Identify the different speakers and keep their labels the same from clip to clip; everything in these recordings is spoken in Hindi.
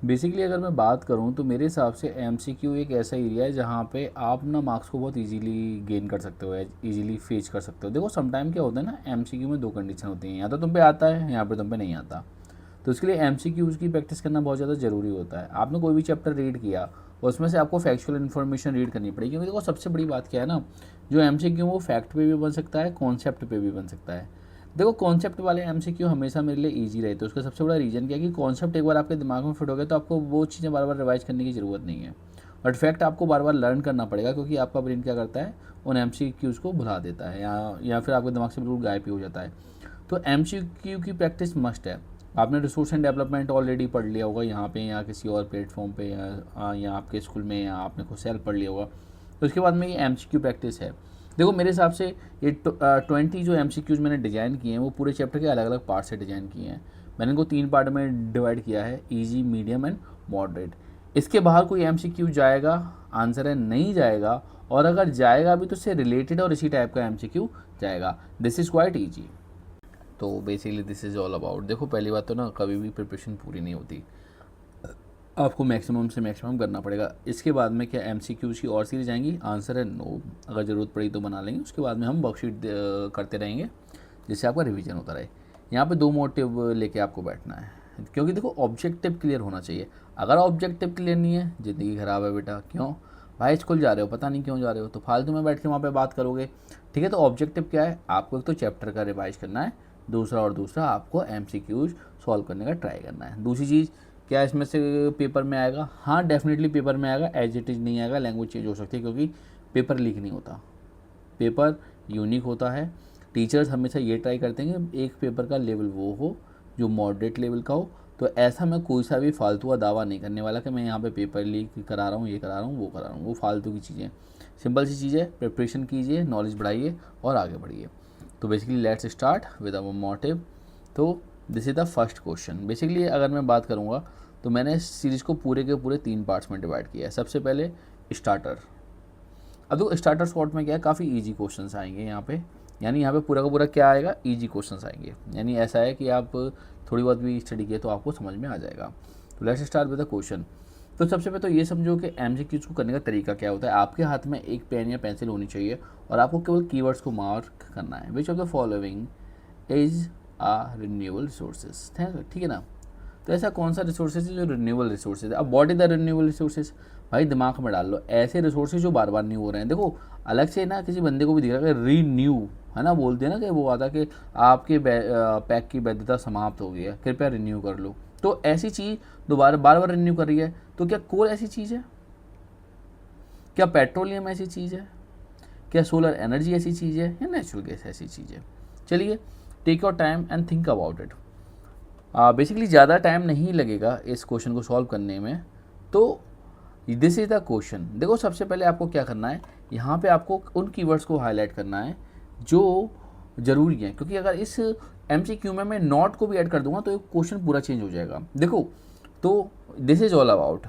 Speaker 1: बेसिकली अगर मैं बात करूं तो मेरे हिसाब से एमसीक्यू एक ऐसा एरिया है जहां पे आप ना मार्क्स को बहुत इजीली गेन कर सकते हो, इजीली फेच कर सकते हो। देखो समटाइम क्या होता है ना, एमसीक्यू में दो कंडीशन होती हैं, या तो तुम पे आता है या पे तुम पे नहीं आता। तो इसके लिए एमसीक्यूज़ की प्रैक्टिस करना बहुत ज़्यादा ज़रूरी होता है। आपने कोई भी चैप्टर रीड किया और उसमें से आपको फैक्चुअल इन्फॉर्मेशन रीड करनी पड़ेगी, क्योंकि देखो सबसे बड़ी बात क्या है ना, जो एमसीक्यू वो फैक्ट पे भी बन सकता है, कॉन्सेप्ट पे भी बन सकता है। देखो कॉन्सेप्ट वाले एमसीक्यू हमेशा मेरे लिए ईजी रहते हैं। उसका सबसे बड़ा रीज़न क्या है कि कॉन्सेप्ट एक बार आपके दिमाग में फिट हो गया तो आपको वो चीज़ें बार बार रिवाइज करने की ज़रूरत नहीं है। बट फैक्ट आपको बार बार लर्न करना पड़ेगा, क्योंकि आपका ब्रेन क्या करता है, उन एमसीक्यूज़ को भुला देता है या फिर आपके दिमाग से बिल्कुल गायब ही हो जाता है। तो एमसीक्यू की प्रैक्टिस मस्ट है। आपने रिसोर्स एंड डेवलपमेंट ऑलरेडी पढ़ लिया होगा यहाँ पे या किसी और प्लेटफॉर्म पे या आपके स्कूल में, या आपने खुद सेल्फ पढ़ लिया होगा। तो उसके बाद में ये एमसीक्यू प्रैक्टिस है। देखो मेरे हिसाब से ये 20 जो एमसीक्यूज मैंने डिज़ाइन किए हैं वो पूरे चैप्टर के अलग अलग पार्ट से डिज़ाइन किए हैं। मैंने इनको 3 पार्ट में डिवाइड किया है, ईजी, मीडियम एंड मॉडरेट। इसके बाहर कोई एमसीक्यू जाएगा, आंसर है नहीं जाएगा, और अगर जाएगा भी तो उससे रिलेटेड और इसी टाइप का एमसीक्यू जाएगा। This is quite easy. तो basically this is all about, देखो पहली बात तो ना, कभी भी प्रिपरेशन पूरी नहीं होती, आपको मैक्सिमम से मैक्सिमम करना पड़ेगा। इसके बाद में क्या एमसीक्यूज़ की और सीरीज आएंगी, आंसर है नो, अगर ज़रूरत पड़ी तो बना लेंगे। उसके बाद में हम वर्कशीट करते रहेंगे जिससे आपका रिवीजन होता रहे। यहाँ पे 2 मोटिव लेके आपको बैठना है, क्योंकि देखो ऑब्जेक्टिव क्लियर होना चाहिए। अगर ऑब्जेक्टिव क्लियर नहीं है, ज़िंदगी ख़राब है बेटा। क्यों भाई, स्कूल जा रहे हो, पता नहीं क्यों जा रहे हो, तो फालतू में बैठ के वहाँ पे बात करोगे। ठीक है, तो ऑब्जेक्टिव क्या है, आपको एक तो चैप्टर का रिवाइज करना है, दूसरा आपको एमसीक्यूज सॉल्व करने का ट्राई करना है। दूसरी चीज़ क्या इसमें से पेपर में आएगा, हाँ डेफिनेटली पेपर में आएगा, एज इट इज़ नहीं आएगा, लैंग्वेज चेंज हो सकती है, क्योंकि पेपर लीक नहीं होता, पेपर यूनिक होता है। टीचर्स हमेशा ये ट्राई करते हैं कि एक पेपर का लेवल वो हो जो मॉडरेट लेवल का हो। तो ऐसा मैं कोई सा भी फालतू का दावा नहीं करने वाला कि मैं यहाँ पे पेपर लीक करा रहा हूँ, ये करा रहा हूँ, वो करा रहा हूँ, वो फालतू की चीज़ें। सिंपल सी चीज़ है, प्रिपरेशन कीजिए, नॉलेज बढ़ाइए और आगे बढ़िए। तो basically let's start with our motive. तो this is the first question. Basically अगर मैं बात करूँगा तो मैंने इस सीरीज़ को पूरे के पूरे 3 पार्ट्स में डिवाइड किया है। सबसे पहले स्टार्टर। अब देखो स्टार्टर स्पॉट में क्या है, काफ़ी इजी क्वेश्चंस आएंगे यहाँ पे, यानी यहाँ पे पूरा का पूरा क्या आएगा, इजी क्वेश्चंस आएंगे। यानी ऐसा है कि आप थोड़ी बहुत भी स्टडी किए तो आपको समझ में आ जाएगा। तो let's start with the question. तो सबसे पहले तो ये समझो कि एमसीक्यूज को करने का तरीका क्या होता है। आपके हाथ में एक पेन या पेंसिल होनी चाहिए और आपको केवल कीवर्ड्स को मार्क करना है। Which of the following is a renewable resources, ठीक है ना। तो ऐसा कौन सा रिसोर्सेज है जो रिन्यूएबल रिसोर्सेज है। अब what is the renewable resources, भाई दिमाग में डाल लो, ऐसे रिसोर्सेज जो बार बार न्यू हो रहे हैं। देखो अलग से ना किसी बंदे को भी दिख रहा है रीन्यू, है ना, बोलते हैं ना कि वो आता है कि आपके पैक की वैधता समाप्त हो गई है, कृपया रिन्यू कर लो। तो ऐसी चीज़ दोबारा बार बार रिन्यू कर रही है। तो क्या कोल ऐसी चीज़ है, क्या पेट्रोलियम ऐसी चीज़ है, क्या सोलर एनर्जी ऐसी चीज़ है, या नेचुरल गैस ऐसी चीज़ है। चलिए, take your time and think about it. Basically ज़्यादा टाइम नहीं लगेगा इस क्वेश्चन को सॉल्व करने में। तो दिस इज़ द क्वेश्चन। देखो सबसे पहले आपको क्या करना है, यहाँ पे आपको उन कीवर्ड्स को हाईलाइट करना है जो ज़रूरी हैं, क्योंकि अगर इस एमसीक्यू में मैं नॉट को भी ऐड कर दूंगा तो क्वेश्चन पूरा चेंज हो जाएगा। देखो तो दिस इज़ ऑल अबाउट।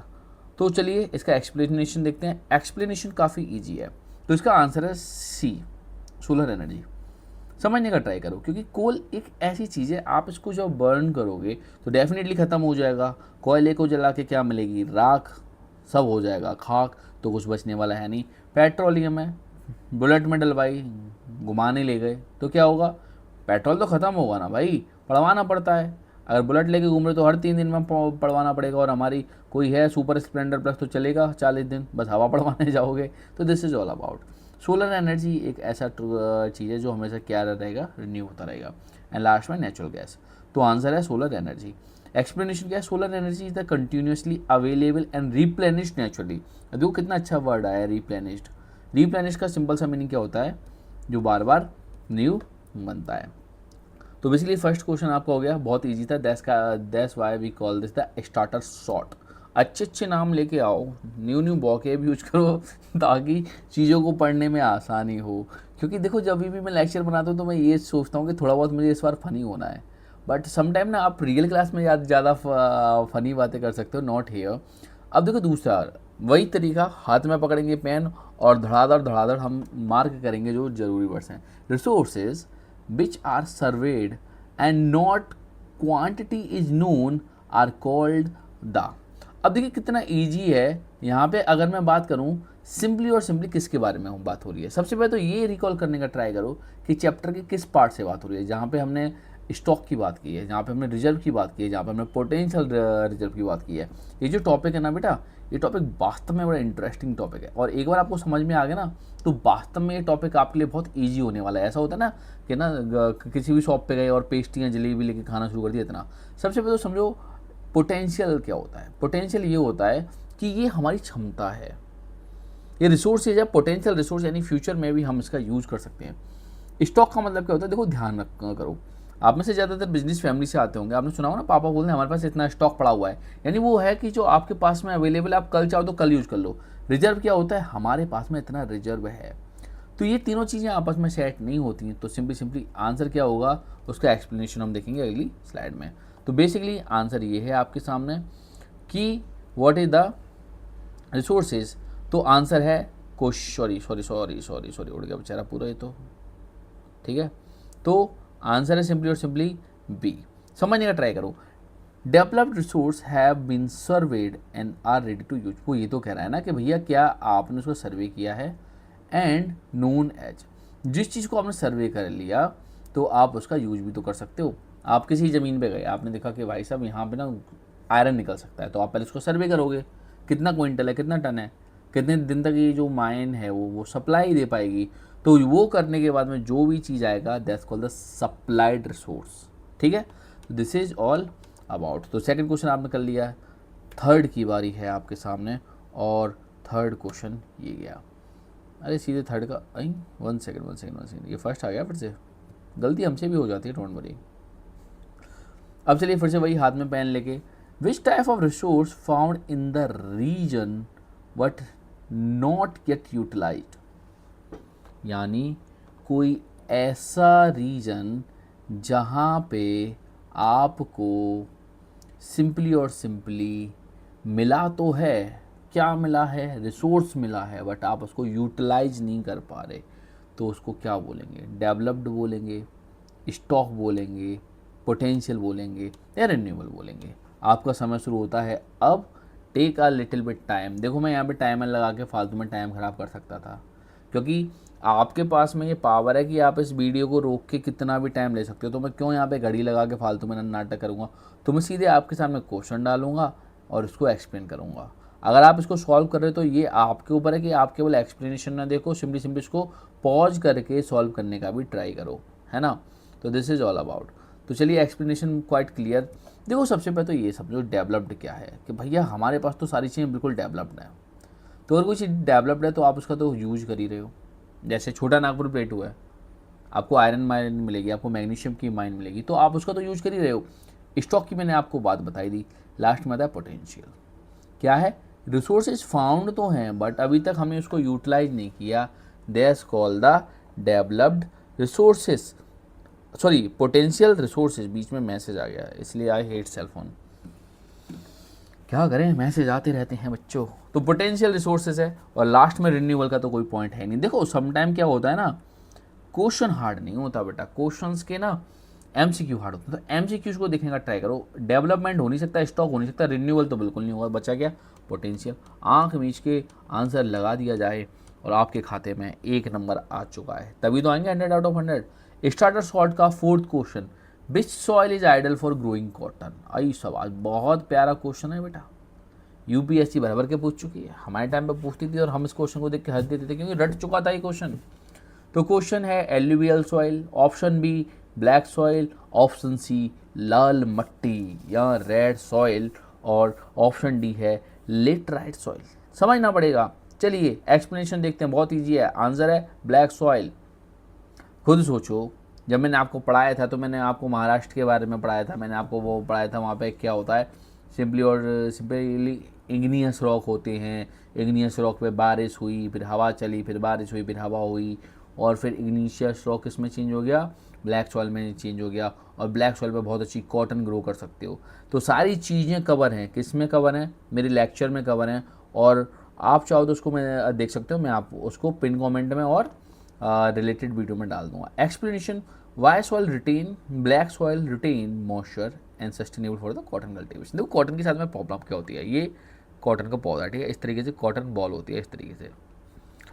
Speaker 1: तो चलिए इसका एक्सप्लेनेशन देखते हैं। एक्सप्लेनेशन काफ़ी ईजी है। तो इसका आंसर है सी, सोलर एनर्जी। समझने का ट्राई करो, क्योंकि कोल एक ऐसी चीज़ है, आप इसको जब बर्न करोगे तो डेफिनेटली ख़त्म हो जाएगा। कोयले को जला के क्या मिलेगी, राख, सब हो जाएगा खाक, तो कुछ बचने वाला है नहीं। पेट्रोलियम है, बुलेट में डलवाई, घुमाने ले गए तो क्या होगा, पेट्रोल तो ख़त्म होगा ना भाई, पड़वाना पड़ता है। अगर बुलेट लेके घूम रहे तो हर 3 दिन में पड़वाना पड़ेगा, और हमारी कोई है सुपर स्प्लेंडर प्लस तो चलेगा 40 दिन, बस हवा पड़वाने जाओगे। तो this is all about. Solar energy एक ऐसा चीज़ है जो हमेशा क्या रहेगा, रिन्यू होता रहेगा। एंड लास्ट में नेचुरल गैस। तो आंसर है सोलर एनर्जी। एक्सप्लेनेशन क्या है, solar energy is the continuously available and replenished naturally. देखो कितना अच्छा वर्ड आया, रिप्लेनिश्ड। रिप्लेनिश का सिंपल सा मीनिंग क्या होता है, जो बार बार न्यू बनता है। तो बेसिकली फर्स्ट क्वेश्चन आपका हो गया, बहुत इजी था। That's why we call this the starter short. अच्छे अच्छे नाम लेके आओ, न्यू न्यू वोकैब यूज करो ताकि चीज़ों को पढ़ने में आसानी हो। क्योंकि देखो जब भी मैं लेक्चर बनाता हूँ तो मैं ये सोचता हूँ कि थोड़ा बहुत मुझे इस बार फ़नी होना है, बट समटाइम ना आप रियल क्लास में ज़्यादा फ़नी बातें कर सकते हो, नॉट हेयर। अब देखो दूसरा वही तरीका, हाथ में पकड़ेंगे पेन और धड़ाधड़ धड़ाधड़ हम मार्क करेंगे जो ज़रूरी वर्ड्स हैं। Resources which are surveyed and not quantity is known are called the। अब देखिए कितना ईजी है यहाँ पे। अगर मैं बात करूँ सिंपली और सिंपली किसके बारे में हम बात हो रही है, सबसे पहले तो ये रिकॉल करने का ट्राई करो कि चैप्टर के किस पार्ट से बात हो रही है। जहाँ पे हमने स्टॉक की बात की है, जहाँ पे हमने रिजर्व की बात की है, जहाँ पे हमने पोटेंशियल रिजर्व की बात की है। ये जो टॉपिक है ना बेटा, ये टॉपिक वास्तव में बड़ा इंटरेस्टिंग टॉपिक है, और एक बार आपको समझ में आ गया ना तो वास्तव में ये टॉपिक आपके लिए बहुत ईजी होने वाला है। ऐसा होता है ना कि ना किसी भी शॉप पे गए और पेस्ट्रियाँ जलेबी लेके खाना शुरू कर दिया इतना। सबसे पहले तो समझो पोटेंशियल क्या होता है। पोटेंशियल ये होता है कि ये हमारी क्षमता है, ये रिसोर्सेज है। पोटेंशियल रिसोर्स यानी फ्यूचर में भी हम इसका यूज कर सकते हैं। स्टॉक का मतलब क्या होता है, देखो ध्यान रख करो, आप में से ज़्यादातर बिजनेस फैमिली से आते होंगे, आपने सुना हो ना पापा बोलते हैं हमारे पास इतना स्टॉक पड़ा हुआ है, यानी वो है कि जो आपके पास में अवेलेबल है, आप कल चाहो तो कल यूज कर लो। रिजर्व क्या होता है, हमारे पास में इतना रिजर्व है। तो ये तीनों चीज़ें आपस में सेट नहीं होती हैं, तो सिंपली आंसर क्या होगा उसका एक्सप्लेनेशन हम देखेंगे अगली स्लाइड में। तो बेसिकली आंसर ये है आपके सामने कि व्हाट इज द रिसोर्सेज। तो आंसर है सॉरी उड़ गया बेचारा पूरा ये तो, ठीक है। तो आंसर है सिंपली और सिंपली बी। समझने का ट्राई करो। Developed resource have been surveyed and are ready to use. वो ये तो कह रहा है ना कि भैया क्या आपने उसका सर्वे किया है, एंड नोन एज, जिस चीज़ को आपने सर्वे कर लिया तो आप उसका यूज भी तो कर सकते हो। आप किसी ज़मीन पे गए, आपने देखा कि भाई साहब यहाँ पे ना आयरन निकल सकता है, तो आप पहले उसको सर्वे करोगे, कितना क्विंटल है, कितना टन है, कितने दिन तक ये जो माइन है वो सप्लाई दे पाएगी। तो वो करने के बाद में जो भी चीज़ आएगा that's called the supplied resource, ठीक है। This is all about. तो सेकंड क्वेश्चन आपने कर लिया है, थर्ड की बारी है आपके सामने, और थर्ड क्वेश्चन ये गया। अरे सीधे थर्ड का आई, वन सेकंड, ये फर्स्ट आ गया, फिर से गलती हमसे भी हो जाती है, डोंट वरी। अब चलिए फिर से वही हाथ में पेन लेके, which type of resource found in the region but not get utilized, यानी कोई ऐसा रीजन जहाँ पे आपको सिंपली और सिंपली मिला तो है, क्या मिला है, रिसोर्स मिला है, बट आप उसको यूटिलाइज नहीं कर पा रहे, तो उसको क्या बोलेंगे, डेवलप्ड बोलेंगे, स्टॉक बोलेंगे, पोटेंशियल बोलेंगे, या रिन्यूएबल बोलेंगे। आपका समय शुरू होता है अब। Take a little bit time. देखो मैं यहाँ पे टाइमर लगा के फालतू में टाइम ख़राब कर सकता था, क्योंकि आपके पास में ये पावर है कि आप इस वीडियो को रोक के कितना भी टाइम ले सकते हो। तो मैं क्यों यहाँ पे घड़ी लगा के फालतू में नाटक करूँगा। तो मैं सीधे आपके सामने क्वेश्चन डालूंगा और उसको एक्सप्लेन करूँगा। अगर आप इसको सॉल्व कर रहे हो तो ये आपके ऊपर है कि आप केवल एक्सप्लेनेशन ना देखो, सिंपली इसको पॉज करके सॉल्व करने का भी ट्राई करो, है ना। तो दिस इज़ ऑल अबाउट। तो चलिए एक्सप्लेनेशन क्वाइट क्लियर। देखो सबसे पहले तो ये समझो डेवलप्ड क्या है, कि भैया हमारे पास तो सारी चीज़ें बिल्कुल डेवलप्ड हैं। तो अगर कोई चीज़ डेवलप्ड है तो आप उसका तो यूज कर ही रहे हो। जैसे छोटा नागपुर प्लेटू है, आपको आयरन माइन मिलेगी, आपको मैग्नीशियम की माइन मिलेगी, तो आप उसका तो यूज कर ही रहे हो। स्टॉक की मैंने आपको बात बताई दी। लास्ट में आता है पोटेंशियल, क्या है, रिसोर्सेज फाउंड तो हैं बट अभी तक हमने उसको यूटिलाइज नहीं किया, that's called the developed resources, sorry potential resources. बीच में मैसेज आ गया इसलिए आई हेट सेल फोन, क्या करें मैसेज आते रहते हैं बच्चों। तो पोटेंशियल रिसोर्सेज है, और लास्ट में रिन्यूअल का तो कोई पॉइंट है नहीं। देखो समटाइम क्या होता है ना, क्वेश्चन हार्ड नहीं होता बेटा, क्वेश्चंस के ना एमसीक्यू हार्ड होता है। तो एमसीक्यूज को देखने का ट्राई करो। डेवलपमेंट हो नहीं सकता, स्टॉक हो नहीं सकता, रिन्यूअल तो बिल्कुल नहीं होगा, बचा क्या, पोटेंशियल। आंख मीच के आंसर लगा दिया जाए और आपके खाते में 1 नंबर आ चुका है, तभी तो आएंगे 100 आउट ऑफ 100। स्टार्टर सॉल्ट का 4th question, which soil is ideal for growing cotton. आई सवाल बहुत प्यारा क्वेश्चन है बेटा, यूपीएससी भर के पूछ चुकी है, हमारे टाइम पे पूछती थी और हम इस क्वेश्चन को देख के हंस देते थे क्योंकि रट चुका था ये क्वेश्चन। तो क्वेश्चन है alluvial soil, option B black soil, option C लाल मट्टी या रेड सॉइल, और ऑप्शन डी है लेटराइट सॉइल। समझना पड़ेगा। चलिए एक्सप्लेनेशन देखते हैं, बहुत ईजी है। आंसर है ब्लैक सॉइल। खुद सोचो, जब मैंने आपको पढ़ाया था तो मैंने आपको महाराष्ट्र के बारे में पढ़ाया था, मैंने आपको वो पढ़ाया था वहाँ पे क्या होता है, सिंपली इग्नियस रॉक होते हैं। इग्नियस रॉक पे बारिश हुई, फिर हवा चली, फिर बारिश हुई, फिर हवा हुई, और फिर इग्निशियस रॉक किस में चेंज हो गया, ब्लैक सॉइल में चेंज हो गया, और ब्लैक सॉइल पे बहुत अच्छी कॉटन ग्रो कर सकते हो। तो सारी चीज़ें कवर हैं, किस में कवर हैं, मेरे लेक्चर में कवर हैं, और आप चाहो तो उसको मैं देख सकते हो, मैं आप उसको पिन कमेंट में और रिलेटेड वीडियो में डाल दूंगा। Explanation, why soil retain, black soil retain moisture and sustainable for the cotton cultivation. देखो कॉटन के साथ में प्रॉब्लम क्या होती है, ये कॉटन का पौधा, ठीक है, इस तरीके से कॉटन बॉल होती है इस तरीके से।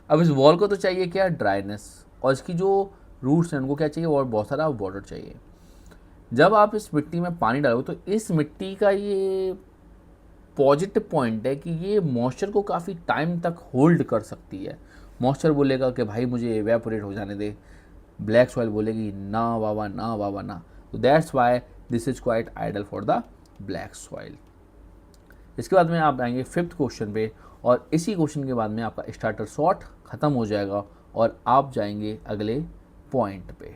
Speaker 1: अब इस बॉल को तो चाहिए क्या, ड्राइनेस, और इसकी जो रूट्स हैं उनको क्या चाहिए, और बहुत सारा वाटर चाहिए। जब आप इस मिट्टी में पानी डालोगे तो इस मिट्टी का ये पॉजिटिव पॉइंट है कि ये मॉइस्चर को काफ़ी टाइम तक होल्ड कर सकती है। मॉइस्चर बोलेगा कि भाई मुझे एवेपोरेट हो जाने दे, ब्लैक सॉइल बोलेगी ना बाबा ना बाबा ना। तो that's why this is quite ideal for the black soil. इसके बाद में आप आएंगे 5th क्वेश्चन पे, और इसी क्वेश्चन के बाद में आपका स्टार्टर शॉट ख़त्म हो जाएगा और आप जाएंगे अगले पॉइंट पे।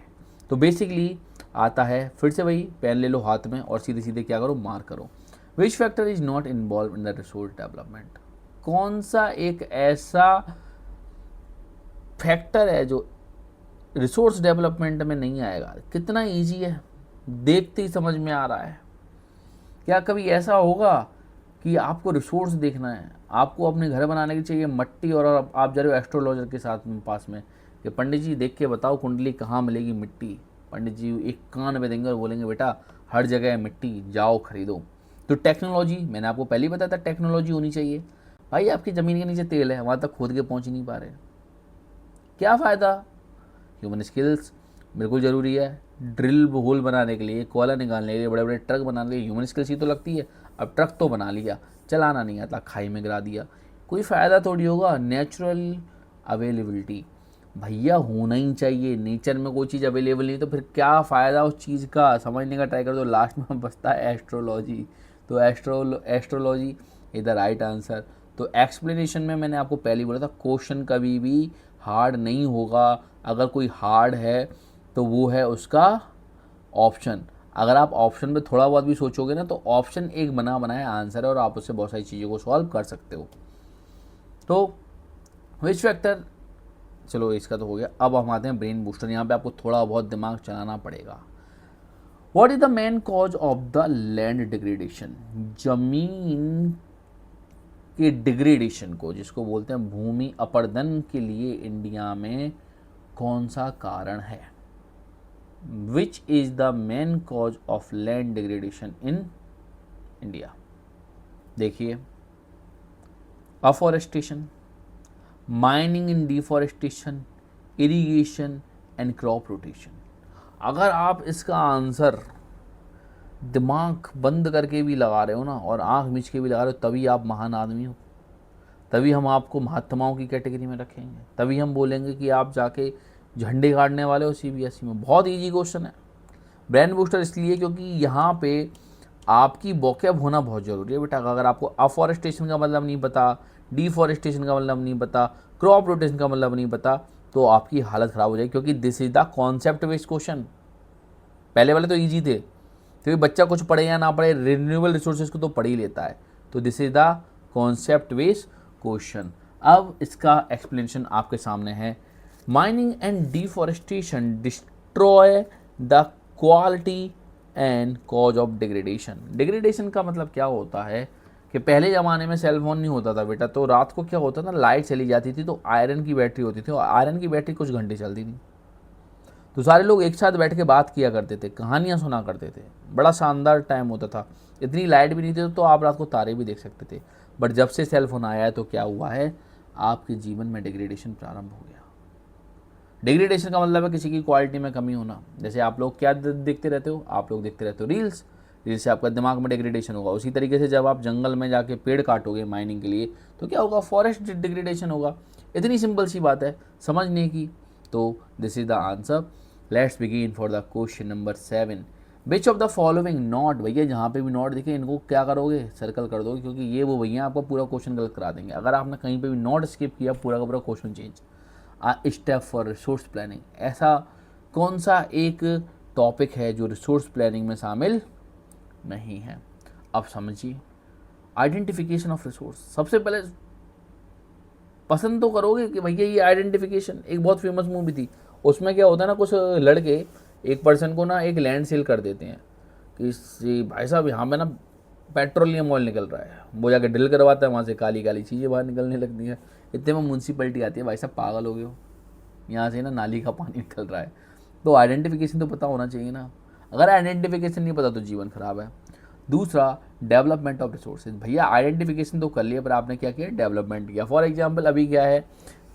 Speaker 1: तो बेसिकली आता है, फिर से वही, पेन ले लो हाथ में और सीधे सीधे क्या करो, मार्क करो। Which factor is not involve in the resource development, कौन सा एक ऐसा फैक्टर है जो रिसोर्स डेवलपमेंट में नहीं आएगा। कितना ईजी है, देखते ही समझ में आ रहा है। क्या कभी ऐसा होगा कि आपको रिसोर्स देखना है, आपको अपने घर बनाने की चाहिए मट्टी, और आप जा रहे हो एस्ट्रोलॉजर के साथ में पास में कि पंडित जी देख के बताओ कुंडली कहाँ मिलेगी मिट्टी। पंडित जी एक कान में देंगे और बोलेंगे बेटा हर जगह है मिट्टी, जाओ खरीदो। तो टेक्नोलॉजी, मैंने आपको पहले ही बताया था टेक्नोलॉजी होनी चाहिए। भाई आपकी ज़मीन के नीचे तेल है, वहाँ तक खोद के पहुँच ही नहीं पा रहे, क्या फ़ायदा। ह्यूमन स्किल्स बिल्कुल ज़रूरी है। ड्रिल होल बनाने के लिए, कोयला निकालने के लिए, बड़े बड़े ट्रक बनाने के लिए ह्यूमन स्किल्स ही तो लगती है। अब ट्रक तो बना लिया, चलाना नहीं आता, खाई में गिरा दिया, कोई फ़ायदा थोड़ी होगा। नेचुरल अवेलेबिलिटी भैया होना ही चाहिए। नेचर में कोई चीज़ अवेलेबल नहीं तो फिर क्या फ़ायदा उस चीज़ का, समझने का ट्राई कर दो। लास्ट में बचता है एस्ट्रोलॉजी। तो astrology is the right answer. तो एक्सप्लेनेशन में मैंने आपको पहले ही बोला था, क्वेश्चन कभी भी हार्ड नहीं होगा। अगर कोई हार्ड है तो वो है उसका ऑप्शन। अगर आप ऑप्शन पे थोड़ा बहुत भी सोचोगे ना तो ऑप्शन एक बना बनाया आंसर है, और आप उससे बहुत सारी चीज़ों को सॉल्व कर सकते हो। तो विच फैक्टर, चलो इसका तो हो गया। अब हम आते हैं ब्रेन बूस्टर। यहाँ पे आपको थोड़ा बहुत दिमाग चलाना पड़ेगा। What is the main cause of the land degradation, जमीन के डिग्रेडेशन को, जिसको बोलते हैं भूमि अपरदन के लिए इंडिया में कौन सा कारण है। Which is the main cause of land degradation in India. देखिए, afforestation, mining and deforestation, irrigation and crop rotation. अगर आप इसका आंसर दिमाग बंद करके भी लगा रहे हो ना, और आंख मिच के भी लगा रहे हो, तभी आप महान आदमी हो। तभी हम आपको महात्माओं की कैटेगरी में रखेंगे। तभी हम बोलेंगे कि आप जाके झंडे गाड़ने वाले हो सीबीएसई में। बहुत इजी क्वेश्चन है। ब्रेन बूस्टर इसलिए क्योंकि यहाँ पे आपकी वोकैब होना बहुत ज़रूरी है बेटा। अगर आपको अफॉरेस्टेशन का मतलब नहीं पता, डिफॉरेस्टेशन का मतलब नहीं पता, क्रॉप रोटेशन का मतलब नहीं पता, तो आपकी हालत ख़राब हो जाएगी। क्योंकि this is the concept based question. पहले वाले तो ईजी थे, क्योंकि बच्चा कुछ पढ़े या ना पढ़े रिन्यूएबल रिसोर्सेज को तो पढ़ ही लेता है। तो this is the concept based question. अब इसका एक्सप्लेनेशन आपके सामने है। Mining and deforestation destroy the quality and cause of degradation. Degradation का मतलब क्या होता है कि पहले ज़माने में सेल फोन नहीं होता था बेटा, तो रात को क्या होता था, लाइट चली जाती थी तो आयरन की बैटरी होती थी, और आयरन की बैटरी कुछ घंटे चलती थी। तो सारे लोग एक साथ बैठ के बात किया करते थे, कहानियाँ सुना करते थे, बड़ा शानदार टाइम होता था। इतनी लाइट भी नहीं थी तो आप रात को तारे भी देख सकते थे। बट जब से सेल फोन आया है तो क्या हुआ है, आपके जीवन में डिग्रेडेशन प्रारंभ हो गया। डिग्रेडेशन का मतलब है किसी की क्वालिटी में कमी होना। जैसे आप लोग क्या देखते रहते हो, आप लोग देखते रहते हो रील्स, रील्स से आपका दिमाग में डिग्रेडेशन होगा। उसी तरीके से जब आप जंगल में जाके पेड़ काटोगे माइनिंग के लिए तो क्या होगा, फॉरेस्ट डिग्रेडेशन होगा। इतनी सिंपल सी बात है समझने की। तो this is the answer. Let's begin for the question number 7। Which of the following not, भैया जहाँ पे भी नॉट दिखे इनको क्या करोगे, सर्कल कर दोगे, क्योंकि ये वो भैया आपको पूरा क्वेश्चन गलत करा देंगे। अगर आपने कहीं पे भी नॉट स्किप किया, पूरा का पूरा question change. Step for resource planning, ऐसा कौन सा एक टॉपिक है जो रिसोर्स प्लानिंग में शामिल नहीं है। अब समझिए, आइडेंटिफिकेशन ऑफ रिसोर्स। सबसे पहले पसंद तो करोगे कि भैया ये आइडेंटिफिकेशन, एक बहुत फेमस मूवी थी, उसमें क्या होता है ना, कुछ लड़के एक पर्सन को ना एक लैंड सेल कर देते हैं कि भाई साहब यहाँ पे ना पेट्रोलियम ऑयल निकल रहा है। वो जाके ड्रिल करवाता है, वहाँ से काली काली चीज़ें बाहर निकलने लगती हैं। इतने में म्यूनसिपलिटी आती है, भाई साहब पागल हो गए हो, यहाँ से ना नाली का पानी निकल रहा है। तो आइडेंटिफिकेशन तो पता होना चाहिए ना। अगर आइडेंटिफिकेशन नहीं पता तो जीवन खराब है। दूसरा डेवलपमेंट ऑफ रिसोर्सेज, भैया आइडेंटिफिकेशन तो कर लिया पर आपने क्या किया, डेवलपमेंट किया। फॉर एग्जांपल अभी क्या है,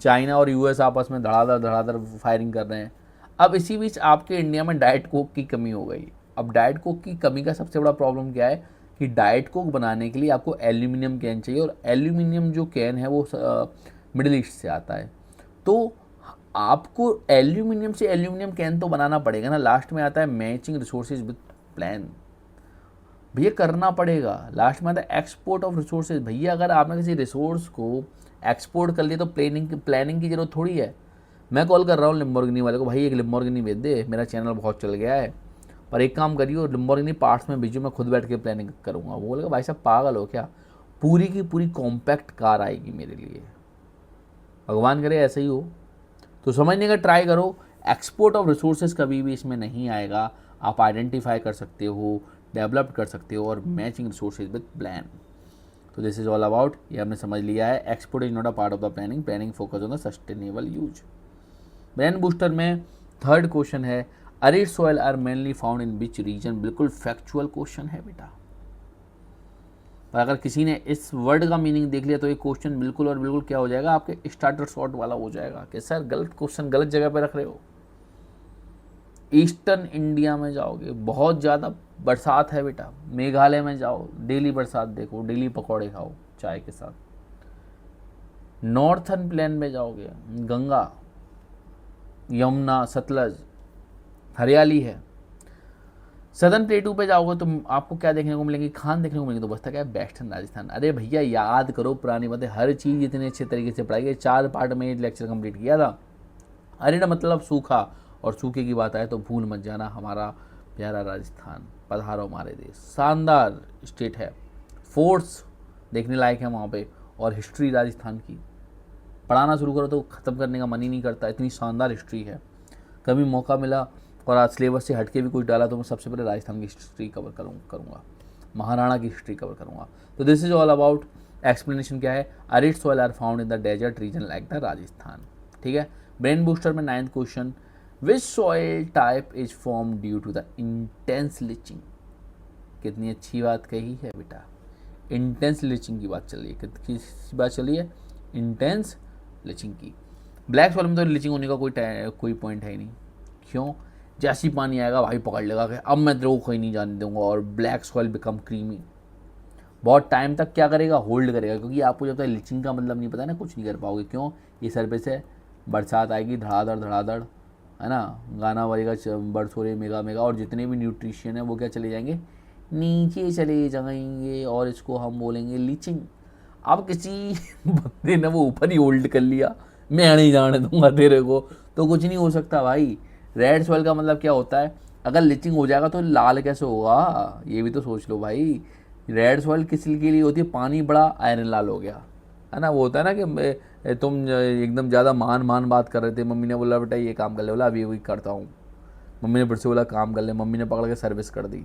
Speaker 1: चाइना और यूएस आपस में धड़ाधड़ फायरिंग कर रहे हैं। अब इसी बीच आपके इंडिया में डाइट कोक की कमी हो गई। अब डाइट कोक की कमी का सबसे बड़ा प्रॉब्लम क्या है कि डाइट कोक बनाने के लिए आपको एल्यूमिनियम कैन चाहिए, और एल्यूमिनियम जो कैन है वो मिडिल ईस्ट से आता है। तो आपको एल्यूमिनियम से एल्यूमिनियम कैन तो बनाना पड़ेगा ना। लास्ट में आता है मैचिंग रिसोर्सेज विद प्लान, भैया करना पड़ेगा। लास्ट में आता है एक्सपोर्ट ऑफ रिसोर्सेज, भैया अगर आपने किसी रिसोर्स को एक्सपोर्ट कर लिया तो प्लानिंग की जरूरत थोड़ी है। मैं कॉल कर रहा हूँ लिम्बोर्गिनी वाले को, भाई एक लिम्बोर्गिनी भेज दे, मेरा चैनल बहुत चल गया है, पर एक काम करियो लिम्बोर्गिनी पार्ट्स में भेजो, मैं खुद बैठ के प्लानिंग करूँगा। वो बोलेगा भाई साहब पागल हो क्या, पूरी की पूरी कॉम्पैक्ट कार आएगी मेरे लिए, भगवान करे ऐसे ही हो। तो समझने का ट्राई करो, एक्सपोर्ट ऑफ रिसोर्सेज कभी भी इसमें नहीं आएगा। आप आइडेंटिफाई कर सकते हो, डेवलप कर सकते हो, और मैचिंग रिसोर्सेज विद प्लान। तो दिस इज ऑल अबाउट, ये हमने समझ लिया है, export is not a part of the planning, planning focus on the sustainable use. Brain booster में थर्ड क्वेश्चन है, arid soil are mainly found in which region, बिल्कुल फैक्चुअल क्वेश्चन है बेटा। पर अगर किसी ने इस वर्ड का मीनिंग देख लिया तो ये क्वेश्चन बिल्कुल और बिल्कुल क्या हो जाएगा, आपके स्टार्टर शॉट वाला हो जाएगा कि सर गलत क्वेश्चन गलत जगह पे रख रहे हो। ईस्टर्न इंडिया में जाओगे बहुत ज़्यादा बरसात है बेटा, मेघालय में जाओ डेली बरसात देखो, डेली पकौड़े खाओ चाय के साथ। नॉर्थर्न प्लेन में जाओगे गंगा यमुना सतलज हरियाली है। सदर्न प्लेटू पे जाओगे तो आपको क्या देखने को मिलेंगे, खान देखने को मिलेंगे। तो बचता क्या है, वेस्टर्न राजस्थान। अरे भैया याद करो पुरानी बातें, हर चीज़ इतने अच्छे तरीके से पढ़ाई गई। 4 पार्ट में लेक्चर कंप्लीट किया था। अरिड मतलब सूखा, और सूखे की बात आए तो भूल मत जाना हमारा प्यारा राजस्थान, पधारो हमारे देश, शानदार स्टेट है। फोर्ट्स देखने लायक है वहाँ पे, और हिस्ट्री राजस्थान की पढ़ाना शुरू करो तो ख़त्म करने का मन ही नहीं करता, इतनी शानदार हिस्ट्री है। कभी मौका मिला और आज सिलेबस से हटके भी कुछ डाला तो मैं सबसे पहले राजस्थान की हिस्ट्री कवर करूँगा, महाराणा की हिस्ट्री कवर करूँगा। तो this is all about explanation क्या है, arid soil are found in the desert region like the Rajasthan. ठीक है। ब्रेन बूस्टर में 9th question, which soil type is form due to the intense leaching. कितनी अच्छी बात कही है बेटा, इंटेंस लिचिंग की बात चल रही है। किसकी बात चल रही है, इंटेंस लिचिंग की। ब्लैक सॉइल में तो लिचिंग होने का कोई पॉइंट है ही नहीं। क्यों, जैसे ही पानी आएगा भाई पकड़ लेगा कि अब मैं तेरे को कहीं नहीं जाने दूंगा, और ब्लैक सॉइल बिकम क्रीमी। बहुत टाइम तक क्या करेगा, होल्ड करेगा, क्योंकि आपको जब तक लिचिंग का मतलब नहीं पता है ना, कुछ नहीं कर पाओगे। क्यों, ये सरफेस है, बरसात आएगी धड़ाधड़ है ना, गाना बजेगा बरसोरे मेगा मेगा, और जितने भी न्यूट्रिशन है वो क्या चले जाएंगे, नीचे चले जाएंगे, और इसको हम बोलेंगे लीचिंग। अब किसी बंदे ने वो ऊपर ही होल्ड कर लिया, मैं नहीं जाने दूंगा तेरे को, तो कुछ नहीं हो सकता भाई। रेड सॉइल का मतलब क्या होता है, अगर लिचिंग हो जाएगा तो लाल कैसे होगा, ये भी तो सोच लो भाई। रेड सॉइल किस के लिए होती है, पानी बड़ा आयरन लाल हो गया, है ना। वो होता है ना कि तुम एकदम ज़्यादा मान बात कर रहे थे, मम्मी ने बोला बेटा ये काम कर ले, बोला अभी वही करता हूँ। मम्मी ने फिर से बोला काम कर ले, मम्मी ने पकड़ के सर्विस कर दी,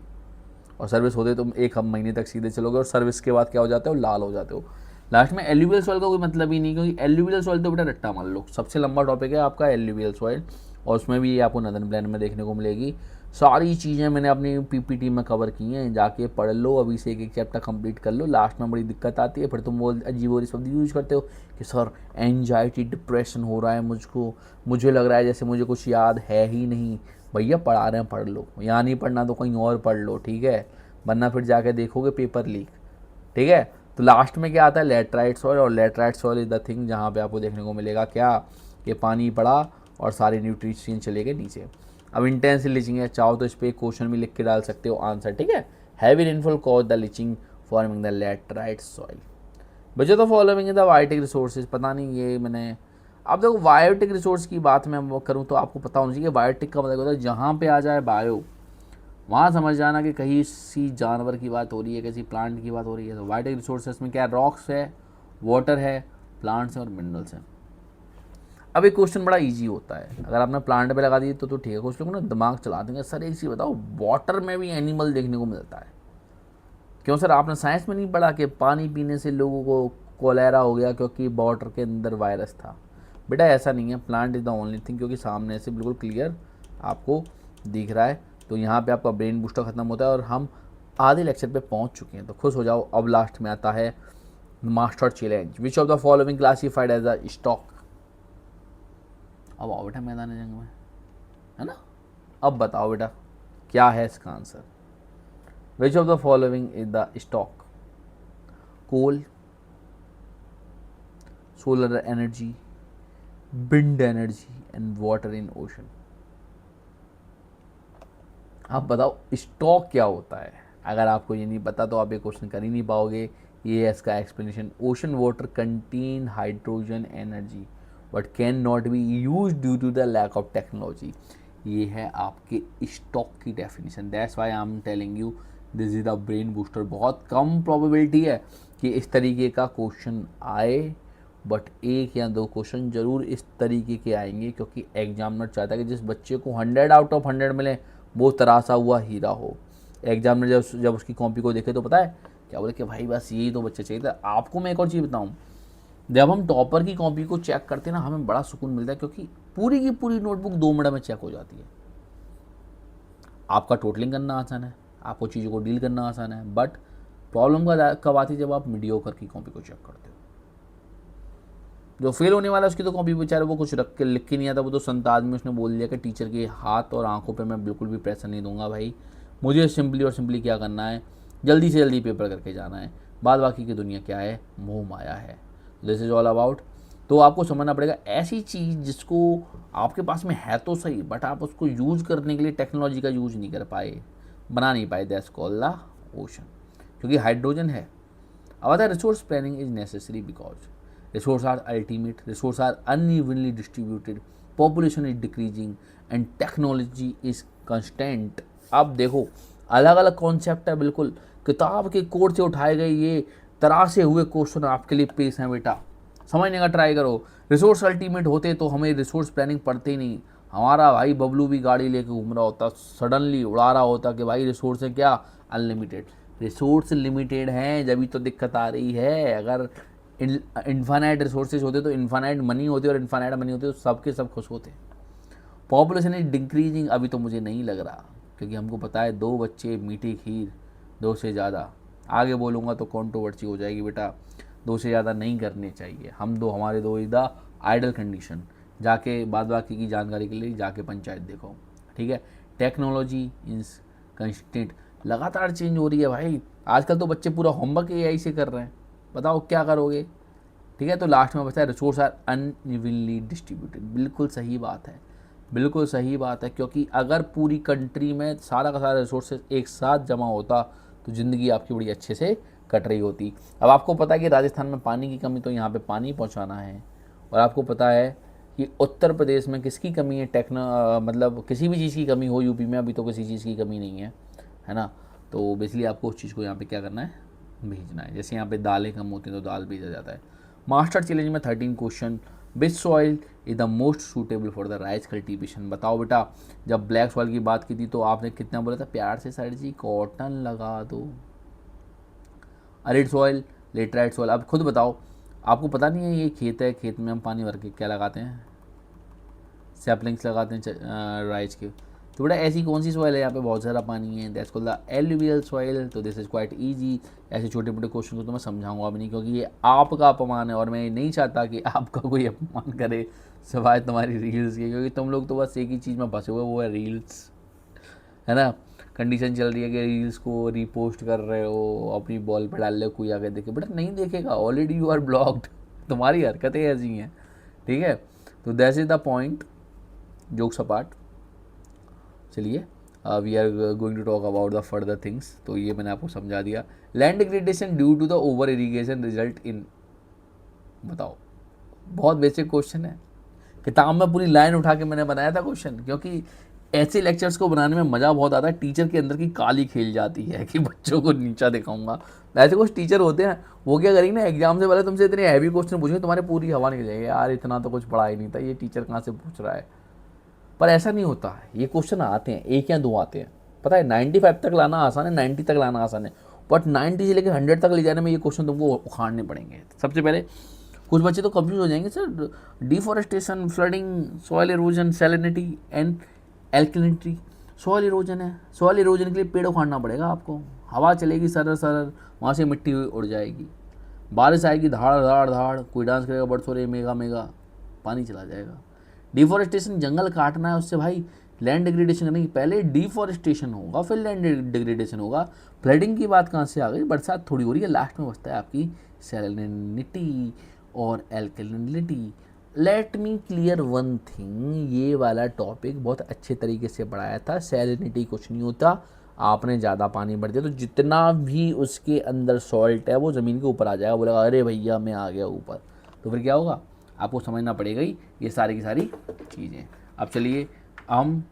Speaker 1: और सर्विस होते तुम 1 महीने तक सीधे चलोगे, और सर्विस के बाद क्या हो जाते हो, लाल हो जाते हो। लास्ट में एल्यूवियल सॉइल का कोई मतलब ही नहीं, क्योंकि एल्यूवियल सॉइल तो बेटा रट्टा मान लो, सबसे लंबा टॉपिक है आपका एल्यूवियल सॉइल, और उसमें भी ये आपको नदन प्लान में देखने को मिलेगी। सारी चीज़ें मैंने अपनी पीपीटी में कवर की हैं, जाके पढ़ लो, अभी से एक चैप्टर कंप्लीट कर लो। लास्ट में बड़ी दिक्कत आती है, फिर तुम वो अजीब शब्द यूज करते हो कि सर एंजाइटी डिप्रेशन हो रहा है मुझको, मुझे लग रहा है जैसे मुझे कुछ याद है ही नहीं। भैया पढ़ा रहे हैं पढ़ लो, यहाँ नहीं पढ़ना तो कहीं और पढ़ लो, ठीक है, वरना फिर जाके देखोगे पेपर लीक। ठीक है। तो लास्ट में क्या आता है, लेटराइट सॉइल, और laterite soil is the thing जहाँ पे आपको देखने को मिलेगा क्या, कि पानी पड़ा और सारे न्यूट्रिशन चले गए नीचे। अब इंटेंस लिचिंग है, चाहो तो इस पर क्वेश्चन भी लिख के डाल सकते हो आंसर। ठीक है। Heavy rainfall cause the lynching forming the laterite soil. बचे तो फॉलोइंग द बायोटिक रिसोर्सेज, पता नहीं ये मैंने, अब देखो बायोटिक रिसोर्स की बात मैं करूँ तो आपको पता होना चाहिए कि बायोटिक का मतलब होता है जहाँ पे आ जाए बायो, वहाँ समझ जाना कि कहीं सी जानवर की बात हो रही है, किसी प्लांट की बात हो रही है। तो बायोटिक रिसोर्सेज में क्या, रॉक्स है, वाटर है, प्लांट्स हैं और मिनरल्स हैं। अब एक क्वेश्चन बड़ा इजी होता है, अगर आपने प्लांट पे लगा दिए तो ठीक है, कुछ लोग ना दिमाग चला देंगे, सर एक चीज़ बताओ, वाटर में भी एनिमल देखने को मिलता है। क्यों सर, आपने साइंस में नहीं पढ़ा कि पानी पीने से लोगों को कोलेरा हो गया क्योंकि वाटर के अंदर वायरस था। बेटा ऐसा नहीं है, plant is the only thing, क्योंकि सामने से बिल्कुल क्लियर आपको दिख रहा है। तो यहाँ पे आपका ब्रेन बूस्टर ख़त्म होता है, और हम आधे लेक्चर पे पहुंच चुके हैं, तो खुश हो जाओ। अब लास्ट में आता है master challenge. Which of the following classified as a stock. अब आओ बेटा मैदान जंग में, है ना। अब बताओ बेटा क्या है इसका answer. Which of the following is the stock. Coal, solar energy, wind energy and water in ocean. आप बताओ स्टॉक क्या होता है। अगर आपको ये नहीं पता तो आप ये क्वेश्चन कर ही नहीं पाओगे। ये है इसका explanation. Ocean water contain hydrogen energy but can not be use due to the lack of technology. ये है आपके स्टॉक की definition. That's why I am telling you this is the brain booster. बहुत कम प्रोबेबिलिटी है कि इस तरीके का क्वेश्चन आए, बट एक या दो क्वेश्चन जरूर इस तरीके के आएंगे, क्योंकि एग्जामिनर चाहता है कि जिस बच्चे को 100 आउट ऑफ 100 मिले वो तरासा हुआ हीरा हो। एग्जामिनर जब उसकी कॉपी को देखे तो पता है क्या बोले कि भाई बस यही तो बच्चे चाहिए था। आपको मैं एक और चीज़ बताऊँ, जब हम टॉपर की कॉपी को चेक करते हैं ना, हमें बड़ा सुकून मिलता है, क्योंकि पूरी की पूरी नोटबुक 2 मिनट में चेक हो जाती है। आपका टोटलिंग करना आसान है, आपको चीज़ों को डील करना आसान है, बट प्रॉब्लम कब आती है जब आप मीडियोकर की कॉपी को चेक करते हो। जो फेल होने वाला है उसकी तो कॉपी बेचारे वो कुछ रख के लिख के नहीं आता, वो तो संत आदमी, उसने बोल दिया कि टीचर के हाथ और आंखों पे मैं बिल्कुल भी प्रेशर नहीं दूंगा भाई, मुझे सिंपली और सिंपली क्या करना है, जल्दी से जल्दी पेपर करके जाना है। बाद बाकी की दुनिया क्या है, मोह माया है। This is all about. तो आपको समझना पड़ेगा ऐसी चीज़ जिसको आपके पास में है तो सही, बट आप उसको यूज़ करने के लिए टेक्नोलॉजी का यूज़ नहीं कर पाए, बना नहीं पाए। दैट्स कॉल्ड द ओशन, क्योंकि हाइड्रोजन है। अब आता है resource planning is necessary because resources are ultimate, resources are unevenly distributed, population is decreasing and technology is constant। अब देखो अलग अलग कॉन्सेप्ट है, बिल्कुल किताब के कोड से उठाए गए ये तरासे हुए क्वेश्चन आपके लिए पेश हैं बेटा, समझने का ट्राई करो। रिसोर्स अल्टीमेट होते तो हमें रिसोर्स प्लानिंग पढ़ते ही नहीं। हमारा भाई बबलू भी गाड़ी लेके घूम रहा होता, सडनली उड़ा रहा होता कि भाई रिसोर्स है क्या, अनलिमिटेड। रिसोर्स लिमिटेड हैं जब भी तो दिक्कत आ रही है। अगर इन्फानाइट रिसोर्सेज होते तो इन्फानाइट मनी होते, और इन्फानाइट मनी होते तो सबके सब खुश होते। पॉपुलेशन इज डिक्रीजिंग, अभी तो मुझे नहीं लग रहा, क्योंकि हमको पता है 2 बच्चे मीठी खीर, 2 से ज़्यादा। आगे बोलूँगा तो कंट्रोवर्सी हो जाएगी बेटा, 2 से ज़्यादा नहीं करने चाहिए। हमारे 2 इज द आइडल कंडीशन। जाके बाद बाकी की जानकारी के लिए जाके पंचायत देखो, ठीक है। टेक्नोलॉजी इज कंस्टेंट, लगातार चेंज हो रही है भाई। आजकल तो बच्चे पूरा होमवर्क एआई से कर रहे हैं, बताओ क्या करोगे, ठीक है। तो लास्ट में बचा है रिसोर्स आर अनइवनली डिस्ट्रीब्यूटेड। बिल्कुल सही बात है, बिल्कुल सही बात है, क्योंकि अगर पूरी कंट्री में सारा का सारा रिसोर्सेज एक साथ जमा होता तो ज़िंदगी आपकी बड़ी अच्छे से कट रही होती। अब आपको पता है कि राजस्थान में पानी की कमी, तो यहाँ पे पानी पहुँचाना है। और आपको पता है कि उत्तर प्रदेश में किसकी कमी है, मतलब किसी भी चीज़ की कमी हो यूपी में, अभी तो किसी चीज़ की कमी नहीं है ना। तो बेसिकली आपको उस चीज़ को यहाँ पे क्या करना है, भेजना है। जैसे यहाँ पे दालें कम होती हैं तो दाल भेजा जाता है। मास्टर चैलेंज में 13 question. Which soil is the most suitable for the rice cultivation. बताओ बेटा, जब ब्लैक सॉइल की बात की थी तो आपने कितना बोला था प्यार से, सर जी कॉटन लगा दो। Arid soil, laterite soil. अब खुद बताओ, आपको पता नहीं है ये खेत है, खेत में हम पानी भर के क्या लगाते हैं, सैपलिंग्स लगाते हैं राइस के। तो बेटा ऐसी कौन सी सॉइल है यहाँ पे बहुत सारा पानी है, that's called the alluvial soil. तो दिस इज क्वाइट इजी। ऐसे छोटे मोटे क्वेश्चन को तो मैं समझाऊंगा भी नहीं, क्योंकि ये आपका अपमान है और मैं नहीं चाहता कि आपका कोई अपमान करे सिवाय तुम्हारी रील्स के, क्योंकि तुम लोग तो बस एक ही चीज़ में फंसे हुए, वो है रील्स, है ना। कंडीशन चल रही है कि रील्स को रीपोस्ट कर रहे हो, अपनी बॉल पर डाल रहे हो, कोई आगे देखे, बेटा नहीं देखेगा, ऑलरेडी यू आर ब्लॉक्ड। तुम्हारी हरकतें ऐसी हैं, ठीक है। तो that is the point, jokes apart. चलिए we are going to talk about the further things. तो ये मैंने आपको समझा दिया। Land degradation due to the over irrigation result in, बताओ। बहुत बेसिक क्वेश्चन है, किताब में पूरी लाइन उठा के मैंने बनाया था क्वेश्चन, क्योंकि ऐसे लेक्चर्स को बनाने में मज़ा बहुत आता है। टीचर के अंदर की काली खेल जाती है कि बच्चों को नीचा दिखाऊंगा। ऐसे कुछ टीचर होते हैं, वो क्या करेंगे ना, एग्जाम से पहले तुमसे इतने हैवी क्वेश्चन पूछेंगे, तुम्हारी पूरी हवा निकल जाएगी, यार इतना तो कुछ पढ़ा ही नहीं था, ये टीचर कहाँ से पूछ रहा है। पर ऐसा नहीं होता है, ये क्वेश्चन आते हैं, 1 या 2 आते हैं। पता है 95 तक लाना आसान है, 90 तक लाना आसान है, बट 90 से लेकर 100 तक ले जाने में ये क्वेश्चन तुमको उखाड़ने पड़ेंगे। सबसे पहले कुछ बच्चे तो कंफ्यूज हो जाएंगे, sir deforestation, flooding, soil erosion, salinity and alkalinity. Soil erosion है, सॉइल इरोजन के लिए पेड़ उखाड़ना पड़ेगा आपको, हवा चलेगी सरर सरर, वहाँ से मिट्टी उड़ जाएगी। बारिश आएगी धाड़ धाड़ धाड़, कोई डांस करेगा बरसोरे मेगा मेगा, पानी चला जाएगा। डिफॉरेस्टेशन, जंगल काटना है उससे भाई लैंड डिग्रेडेशन नहीं, पहले डिफॉरेस्टेशन होगा फिर लैंड डिग्रेडेशन होगा। फ्लडिंग की बात कहाँ से आ गई, बरसात थोड़ी हो रही है। लास्ट में बचता है आपकी सैलिनिटी और alkalinity. Let me clear one thing, ये वाला टॉपिक बहुत अच्छे तरीके से पढ़ाया था। सैलिनिटी कुछ नहीं होता, आपने ज़्यादा पानी भर दिया तो जितना भी उसके अंदर सॉल्ट है वो ज़मीन के ऊपर आ जाएगा, बोलेगा अरे भैया मैं आ गया ऊपर, तो फिर क्या होगा, आपको समझना पड़ेगा ही ये सारी की सारी चीज़ें। अब चलिए हम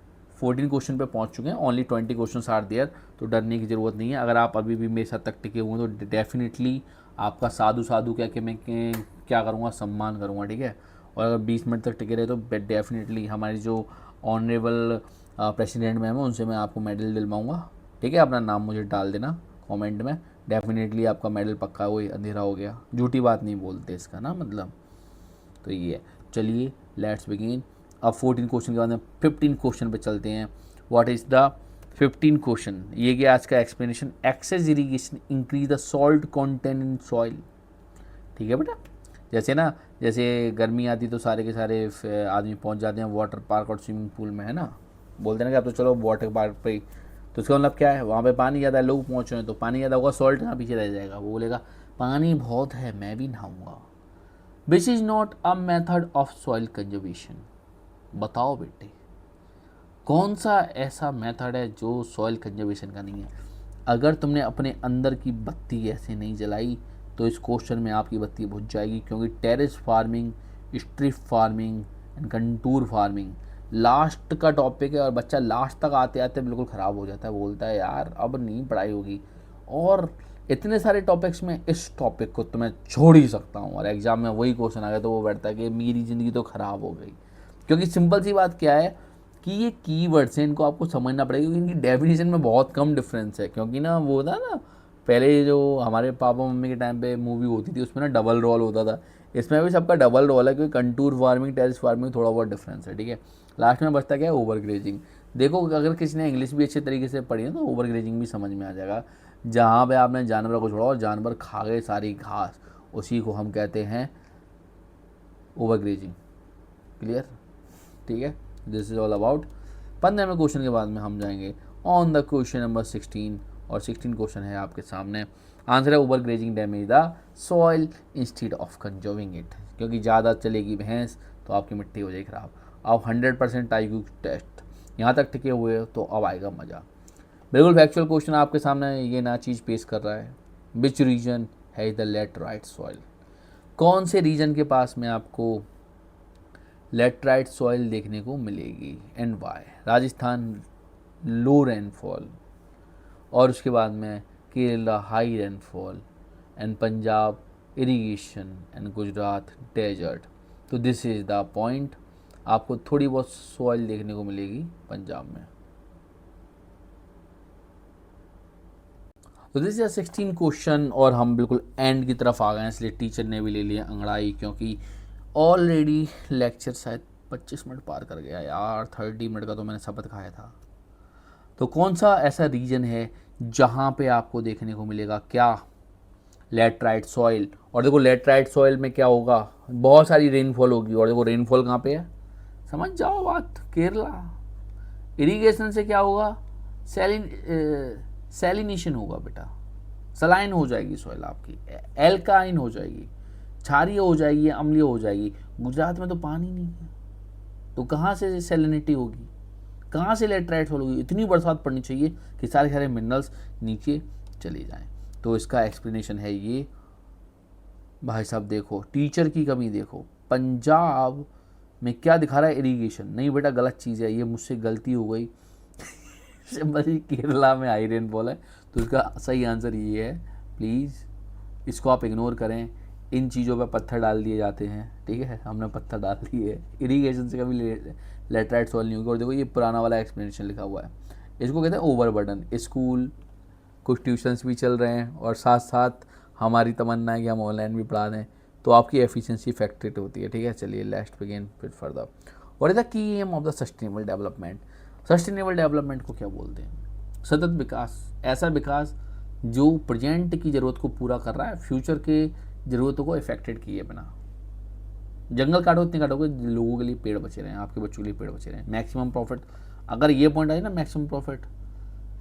Speaker 1: 14 क्वेश्चन पे पहुंच चुके हैं, ओनली 20 क्वेश्चन आर देयर, तो डरने की ज़रूरत नहीं है। अगर आप अभी भी मेरे साथ तक टिके हुए हैं तो डेफिनेटली आपका साधु साधु क्या कि मैं क्या करूँगा, सम्मान करूँगा, ठीक है। और अगर 20 मिनट तक टिके रहे तो डेफिनेटली हमारी जो ऑनरेबल प्रेसिडेंट मैम है उनसे मैं आपको मेडल दिलवाऊँगा, ठीक है। अपना नाम मुझे डाल देना कमेंट में, डेफिनेटली आपका मेडल पक्का। वही अंधेरा हो गया, झूठी बात नहीं बोलते इसका ना मतलब, तो ये है। चलिए लेट्स बिगिन। अब 14 क्वेश्चन के बाद में 15 क्वेश्चन पे चलते हैं। व्हाट इज़ द 15 क्वेश्चन, ये कि आज का explanation, excess irrigation increase the salt content in soil, ठीक है बेटा। जैसे ना, जैसे गर्मी आती तो सारे के सारे आदमी पहुंच जाते हैं वाटर पार्क और स्विमिंग पूल में, है ना, बोलते हैं ना कि अब तो चलो वाटर पार्क पे, तो उसका मतलब क्या है, वहाँ पे पानी ज़्यादा है, लोग पहुँच रहे हैं तो पानी ज़्यादा होगा, सॉल्ट कहाँ पीछे रह जाएगा, वो बोलेगा पानी बहुत है मैं भी नहाऊंगा। Which is not a method of soil conservation, बताओ बेटे कौन सा ऐसा मेथड है जो सॉइल कंजर्वेशन का नहीं है। अगर तुमने अपने अंदर की बत्ती ऐसे नहीं जलाई तो इस क्वेश्चन में आपकी बत्ती बुझ जाएगी, क्योंकि terrace farming, strip farming and contour farming last का टॉपिक है, और बच्चा लास्ट तक आते आते बिल्कुल ख़राब हो जाता है, बोलता है यार अब नहीं पढ़ाई होगी। और इतने सारे टॉपिक्स में इस टॉपिक को तो मैं छोड़ ही सकता हूँ, और एग्ज़ाम में वही क्वेश्चन आ गया तो वो बैठता है कि मेरी ज़िंदगी तो ख़राब हो गई। क्योंकि सिंपल सी बात क्या है कि ये कीवर्ड्स हैं, इनको आपको समझना पड़ेगा, क्योंकि इनकी डेफिनेशन में बहुत कम डिफरेंस है। क्योंकि ना वो था ना पहले जो हमारे पापा मम्मी के टाइम पे मूवी होती थी उसमें ना डबल रोल होता था, इसमें भी सबका डबल रोल है, क्योंकि कंटूर फार्मिंग टेरेस फार्मिंग थोड़ा बहुत डिफरेंस है, ठीक है। लास्ट में बचता क्या है, ओवर ग्रेजिंग। देखो अगर किसी ने इंग्लिश भी अच्छे तरीके से पढ़ी है तो ओवर ग्रेजिंग भी समझ में आ जाएगा। जहाँ पे आपने जानवर को छोड़ा और जानवर खा गए सारी घास, उसी को हम कहते हैं ओवर ग्रेजिंग। क्लियर, ठीक है। दिस इज ऑल अबाउट 15वें क्वेश्चन के बाद में हम जाएंगे ऑन द क्वेश्चन नंबर 16, और 16 क्वेश्चन है आपके सामने। आंसर है over grazing damage the soil instead of conserving it, क्योंकि ज़्यादा चलेगी भैंस तो आपकी मिट्टी हो जाएगी ख़राब। अब 100% IQ टेस्ट यहाँ तक टिके हुए हो तो अब आएगा मज़ा। बिल्कुल फैक्चुअल क्वेश्चन आपके सामने ये ना चीज़ पेश कर रहा है। विच रीजन है द लेटराइट सॉइल, कौन से रीजन के पास में आपको लेटराइट सॉइल देखने को मिलेगी and why. Rajasthan low rainfall, और उसके बाद में Kerala high rainfall, and Punjab irrigation, and Gujarat desert. तो दिस इज़ द पॉइंट, आपको थोड़ी बहुत सॉइल देखने को मिलेगी पंजाब में। तो दिस इज 16 क्वेश्चन, और हम बिल्कुल एंड की तरफ आ गए हैं, इसलिए टीचर ने भी ले लिया अंगड़ाई, क्योंकि ऑलरेडी लेक्चर शायद 25 मिनट पार कर गया यार, 30 मिनट का तो मैंने शपथ खाया था। तो कौन सा ऐसा रीजन है जहाँ पे आपको देखने को मिलेगा क्या, लेटराइट सॉइल। और देखो लेटराइट सॉइल में क्या होगा, बहुत सारी रेनफॉल होगी, और देखो रेनफॉल कहाँ पे है, समझ जाओ बात, केरला। इरिगेशन से क्या होगा, सैलिनेशन होगा बेटा, सलाइन हो जाएगी सॉइल आपकी, एल्काइन हो जाएगी, क्षारीय हो जाएगी, अम्लीय हो जाएगी। गुजरात में तो पानी नहीं है, तो कहाँ से सैलिनिटी होगी, कहाँ से लेटराइट होगी। इतनी बरसात पड़नी चाहिए कि सारे सारे मिनरल्स नीचे चले जाएं। तो इसका एक्सप्लेनेशन है ये। भाई साहब देखो टीचर की कमी देखो, पंजाब में क्या दिखा रहा है, इरीगेशन नहीं बेटा, गलत चीज़ है, ये मुझसे गलती हो गई। सिंपली केरला में हाई रेनफॉल है, तो इसका सही आंसर ये है। प्लीज़ इसको आप इग्नोर करें, इन चीज़ों पर पत्थर डाल दिए जाते हैं, ठीक है, हमने पत्थर डाल दिए। इरीगेशन से कभी लेटराइट सॉइल नहीं होगा। और देखो ये पुराना वाला एक्सप्लेनेशन लिखा हुआ है, इसको कहते हैं ओवरबर्डन। स्कूल कुछ ट्यूशन्स भी चल रहे हैं, और साथ साथ हमारी तमन्ना है कि हम ऑनलाइन भी पढ़ा दें, तो आपकी एफिशिएंसी फैक्ट्रेट होती है, ठीक है। चलिए लेट्स बिगिन फिर further. What is the key aim of the sustainable development. Sustainable development को क्या बोलते हैं, सतत विकास, ऐसा विकास जो प्रेजेंट की ज़रूरत को पूरा कर रहा है, फ्यूचर के ज़रूरतों को इफेक्टेड किए बिना। जंगल काटो इतने काटोगे लोगों के लिए पेड़ बचे रहें, आपके बच्चों के लिए पेड़ बचे रहें, मैक्सिमम प्रॉफिट। अगर ये पॉइंट आए ना मैक्सिमम प्रॉफिट,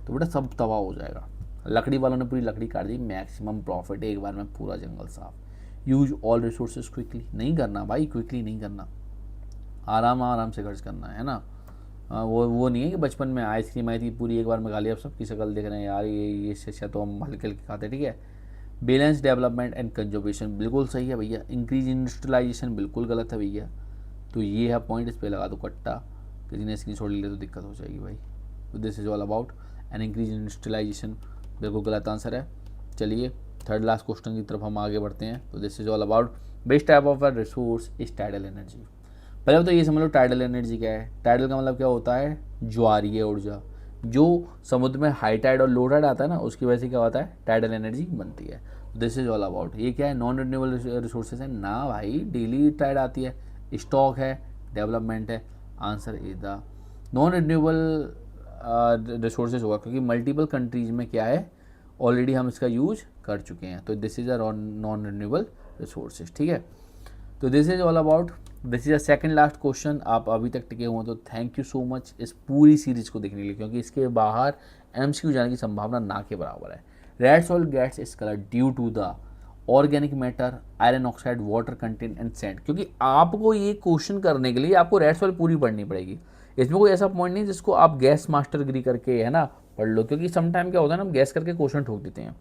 Speaker 1: तो बेटा सब तबाह हो जाएगा। लकड़ी वालों ने पूरी लकड़ी काट दी, मैक्सिमम प्रॉफिट, एक बार में पूरा जंगल साफ। यूज ऑल रिसोर्सेज क्विकली, नहीं करना भाई, क्विकली नहीं करना, आराम आराम से खर्च करना है ना। वो नहीं है कि बचपन में आइसक्रीम आई थी पूरी एक बार में खा लिया, अब सबकी शक्ल देख रहे हैं यार ये शिक्षा तो हम हल्के हल्के खाते, ठीक है। बैलेंस डेवलपमेंट एंड कंजर्वेशन बिल्कुल सही है भैया। इंक्रीज इंडस्ट्रियलाइजेशन बिल्कुल गलत है भैया। तो ये है पॉइंट, इस पर लगा दो कट्टा, किसी ने स्क्रीन शॉट ले लिया तो दिक्कत हो जाएगी भाई। तो this is all about an increase industrialization, बिल्कुल गलत आंसर है। चलिए थर्ड लास्ट क्वेश्चन की तरफ हम आगे बढ़ते हैं। तो this is all about best type of a resource is tidal energy. पहले तो ये समझ लो टाइडल एनर्जी क्या है। टाइडल का मतलब क्या होता है, ज्वारीय ऊर्जा। जो समुद्र में हाई टाइड और लो टाइड आता है ना, उसकी वजह से क्या होता है, टाइडल एनर्जी बनती है। This is all about. ये क्या है, नॉन रिन्यूएबल रिसोर्सेज है ना भाई, डेली टाइड आती है, स्टॉक है, डेवलपमेंट है। Answer is the non renewable resources होगा, क्योंकि मल्टीपल कंट्रीज में क्या है, ऑलरेडी हम इसका यूज कर चुके हैं। तो this is a non renewable resources, ठीक है। तो this is all about, this is a second last question. आप अभी तक टिके हुए तो थैंक यू सो मच इस पूरी सीरीज को देखने के लिए, क्योंकि इसके बाहर एमसीक्यू जाने की संभावना ना के बराबर है। Red soil gets its colour due to the organic matter, iron oxide, water content and sand. क्योंकि आपको ये क्वेश्चन करने के लिए आपको रेड सॉइल पूरी पढ़नी पड़ेगी। इसमें कोई ऐसा पॉइंट नहीं जिसको आप गैस मास्टर डिग्री करके है ना पढ़ लो, क्योंकि समटाइम क्या होता है ना, हम गैस करके क्वेश्चन ठोक देते हैं।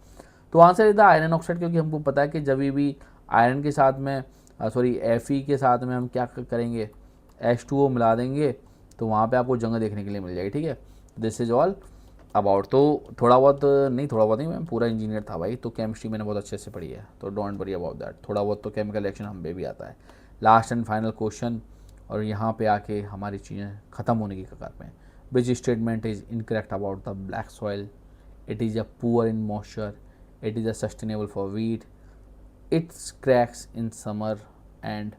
Speaker 1: तो answer is the iron oxide, क्योंकि हमको पता है कि जब भी आयरन के साथ में Fe के साथ में हम क्या करेंगे, H2O मिला देंगे, तो वहाँ पे आपको जंग देखने के लिए मिल जाएगी, ठीक है। This is all about. तो थोड़ा बहुत नहीं, मैं पूरा इंजीनियर था भाई, तो केमिस्ट्री मैंने बहुत अच्छे से पढ़ी है, तो डोंट वरी अबाउट दैट। थोड़ा बहुत तो केमिकल रिएक्शन हम पे भी आता है। लास्ट एंड फाइनल क्वेश्चन, और यहाँ पे आके हमारी चीज़ें ख़त्म होने की कगार पे हैं। Which statement is incorrect about the black soil? It is a poor in moisture, it is a sustainable for wheat, its cracks in summer and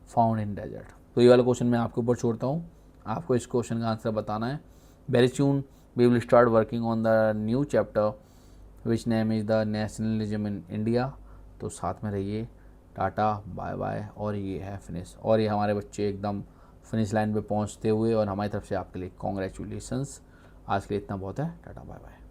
Speaker 1: found in desert. तो ये वाला क्वेश्चन मैं आपके ऊपर छोड़ता हूँ, आपको इस क्वेश्चन का आंसर बताना है। Very soon we will start working on the new chapter which name is the nationalism in India. तो साथ में रहिए, टाटा बाय बाय। और ये है फिनिश, और ये हमारे बच्चे एकदम फिनिश लाइन पे पहुंचते हुए, और हमारी तरफ से आपके लिए कॉन्ग्रेचुलेसन्स। आज के लिए इतना बहुत है, टाटा बाय बाय।